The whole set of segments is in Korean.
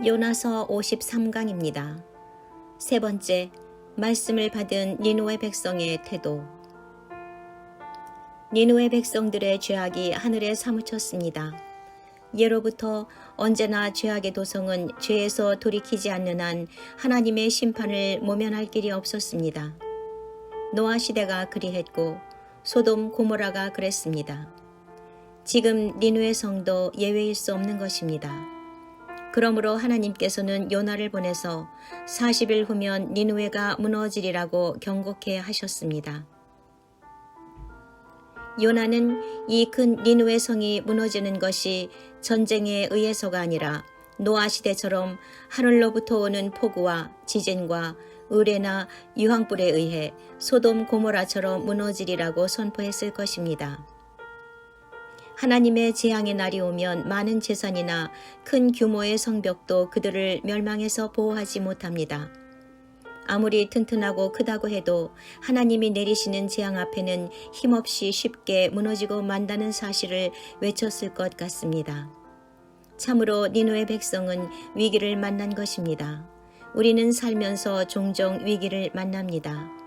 요나서 53강입니다. 세 번째, 말씀을 받은 니느웨 백성의 태도. 니느웨 백성들의 죄악이 하늘에 사무쳤습니다. 예로부터 언제나 죄악의 도성은 죄에서 돌이키지 않는 한 하나님의 심판을 모면할 길이 없었습니다. 노아 시대가 그리했고 소돔 고모라가 그랬습니다. 지금 니느웨 성도 예외일 수 없는 것입니다. 그러므로 하나님께서는 요나를 보내서 40일 후면 니느웨가 무너지리라고 경고케 하셨습니다. 요나는 이 큰 니느웨 성이 무너지는 것이 전쟁에 의해서가 아니라 노아 시대처럼 하늘로부터 오는 폭우와 지진과 의뢰나 유황불에 의해 소돔 고모라처럼 무너지리라고 선포했을 것입니다. 하나님의 재앙의 날이 오면 많은 재산이나 큰 규모의 성벽도 그들을 멸망해서 보호하지 못합니다. 아무리 튼튼하고 크다고 해도 하나님이 내리시는 재앙 앞에는 힘없이 쉽게 무너지고 만다는 사실을 외쳤을 것 같습니다. 참으로 니느웨 백성은 위기를 만난 것입니다. 우리는 살면서 종종 위기를 만납니다.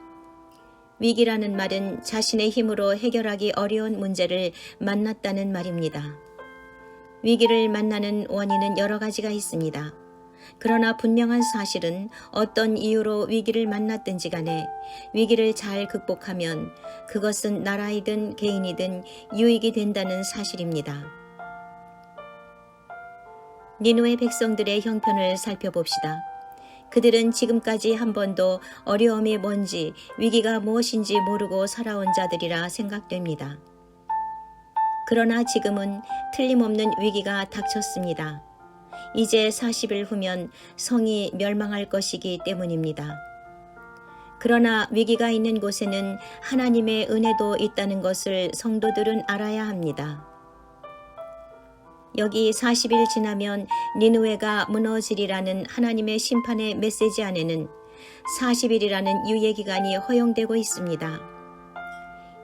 위기라는 말은 자신의 힘으로 해결하기 어려운 문제를 만났다는 말입니다. 위기를 만나는 원인은 여러 가지가 있습니다. 그러나 분명한 사실은 어떤 이유로 위기를 만났든지 간에 위기를 잘 극복하면 그것은 나라이든 개인이든 유익이 된다는 사실입니다. 니느웨 백성들의 형편을 살펴봅시다. 그들은 지금까지 한 번도 어려움이 뭔지 위기가 무엇인지 모르고 살아온 자들이라 생각됩니다. 그러나 지금은 틀림없는 위기가 닥쳤습니다. 이제 40일 후면 성이 멸망할 것이기 때문입니다. 그러나 위기가 있는 곳에는 하나님의 은혜도 있다는 것을 성도들은 알아야 합니다. 여기 40일 지나면 니느웨가 무너지리라는 하나님의 심판의 메시지 안에는 40일이라는 유예기간이 허용되고 있습니다.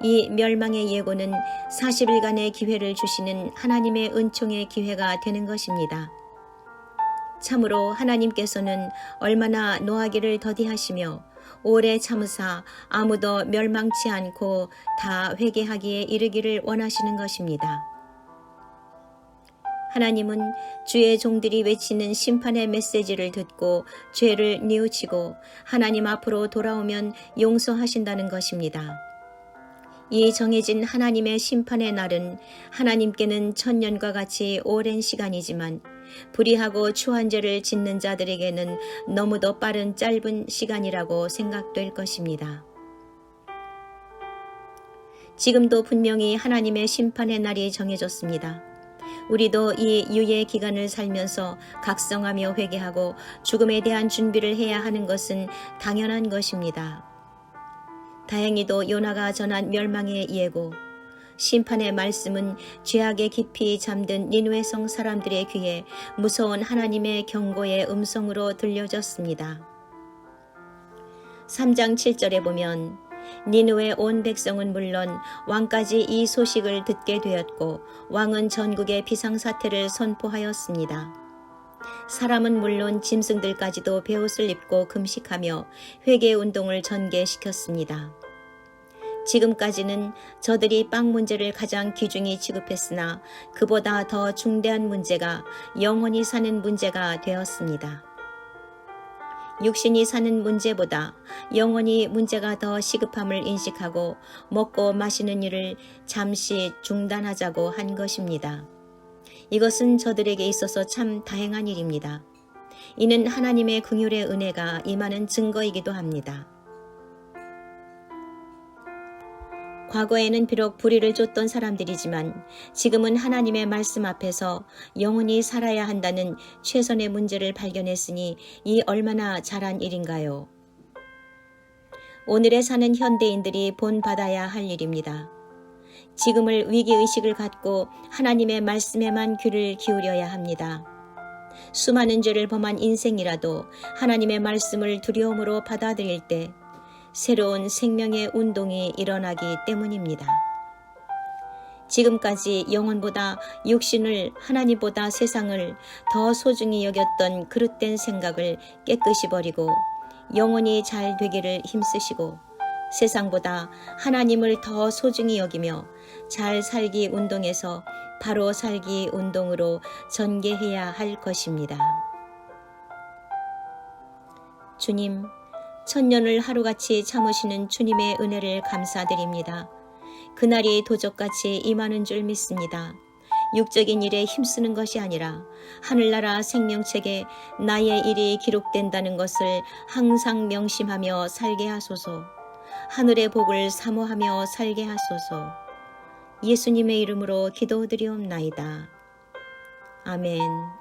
이 멸망의 예고는 40일간의 기회를 주시는 하나님의 은총의 기회가 되는 것입니다. 참으로 하나님께서는 얼마나 노하기를 더디하시며 오래 참으사 아무도 멸망치 않고 다 회개하기에 이르기를 원하시는 것입니다. 하나님은 주의 종들이 외치는 심판의 메시지를 듣고 죄를 뉘우치고 하나님 앞으로 돌아오면 용서하신다는 것입니다. 이 정해진 하나님의 심판의 날은 하나님께는 천년과 같이 오랜 시간이지만 불의하고 추한 죄를 짓는 자들에게는 너무도 빠른 짧은 시간이라고 생각될 것입니다. 지금도 분명히 하나님의 심판의 날이 정해졌습니다. 우리도 이 유예 기간을 살면서 각성하며 회개하고 죽음에 대한 준비를 해야 하는 것은 당연한 것입니다. 다행히도 요나가 전한 멸망의 예고, 심판의 말씀은 죄악에 깊이 잠든 니느웨 성 사람들의 귀에 무서운 하나님의 경고의 음성으로 들려졌습니다. 3장 7절에 보면 니느웨 온 백성은 물론 왕까지 이 소식을 듣게 되었고 왕은 전국에 비상사태를 선포하였습니다. 사람은 물론 짐승들까지도 베옷을 입고 금식하며 회개운동을 전개시켰습니다. 지금까지는 저들이 빵 문제를 가장 귀중히 취급했으나 그보다 더 중대한 문제가 영원히 사는 문제가 되었습니다. 육신이 사는 문제보다 영원히 문제가 더 시급함을 인식하고 먹고 마시는 일을 잠시 중단하자고 한 것입니다. 이것은 저들에게 있어서 참 다행한 일입니다. 이는 하나님의 긍휼의 은혜가 임하는 증거이기도 합니다. 과거에는 비록 불의를 쫓던 사람들이지만 지금은 하나님의 말씀 앞에서 영원히 살아야 한다는 최선의 문제를 발견했으니 이 얼마나 잘한 일인가요? 오늘에 사는 현대인들이 본받아야 할 일입니다. 지금을 위기의식을 갖고 하나님의 말씀에만 귀를 기울여야 합니다. 수많은 죄를 범한 인생이라도 하나님의 말씀을 두려움으로 받아들일 때 새로운 생명의 운동이 일어나기 때문입니다. 지금까지 영혼보다 육신을, 하나님보다 세상을 더 소중히 여겼던 그릇된 생각을 깨끗이 버리고 영혼이 잘 되기를 힘쓰시고 세상보다 하나님을 더 소중히 여기며 잘 살기 운동에서 바로 살기 운동으로 전개해야 할 것입니다. 주님, 천년을 하루같이 참으시는 주님의 은혜를 감사드립니다. 그날이 도적같이 임하는 줄 믿습니다. 육적인 일에 힘쓰는 것이 아니라 하늘나라 생명책에 나의 일이 기록된다는 것을 항상 명심하며 살게 하소서. 하늘의 복을 사모하며 살게 하소서. 예수님의 이름으로 기도드리옵나이다. 아멘.